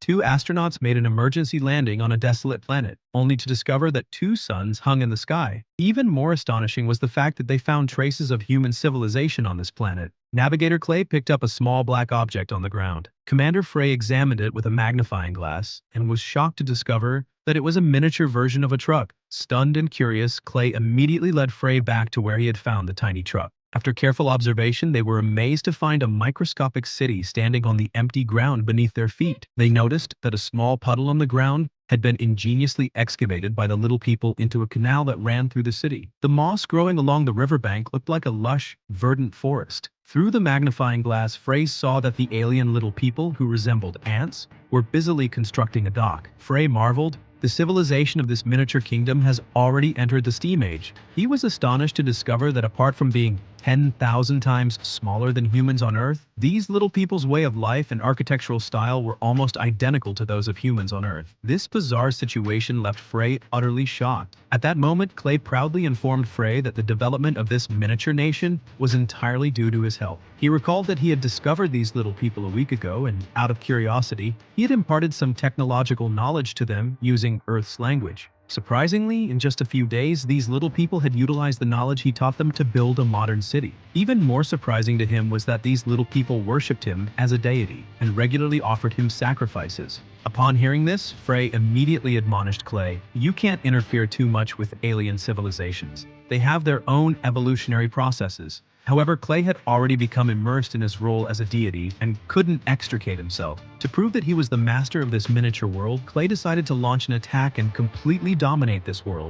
Two astronauts made an emergency landing on a desolate planet, only to discover that two suns hung in the sky. Even more astonishing was the fact that they found traces of human civilization on this planet. Navigator Clay picked up a small black object on the ground. Commander Frey examined it with a magnifying glass and was shocked to discover that it was a miniature version of a truck. Stunned and curious, Clay immediately led Frey back to where he had found the tiny truck. After careful observation, they were amazed to find a microscopic city standing on the empty ground beneath their feet. They noticed that a small puddle on the ground had been ingeniously excavated by the little people into a canal that ran through the city. The moss growing along the riverbank looked like a lush, verdant forest. Through the magnifying glass, Frey saw that the alien little people, who resembled ants, were busily constructing a dock. Frey marveled. The civilization of this miniature kingdom has already entered the Steam Age. He was astonished to discover that apart from being 10,000 times smaller than humans on Earth, these little people's way of life and architectural style were almost identical to those of humans on Earth. This bizarre situation left Frey utterly shocked. At that moment, Clay proudly informed Frey that the development of this miniature nation was entirely due to his help. He recalled that he had discovered these little people a week ago, and out of curiosity, he had imparted some technological knowledge to them using Earth's language. Surprisingly, in just a few days, these little people had utilized the knowledge he taught them to build a modern city. Even more surprising to him was that these little people worshipped him as a deity and regularly offered him sacrifices. Upon hearing this, Frey immediately admonished Clay, "You can't interfere too much with alien civilizations. They have their own evolutionary processes." However, Clay had already become immersed in his role as a deity and couldn't extricate himself. To prove that he was the master of this miniature world, Clay decided to launch an attack and completely dominate this world.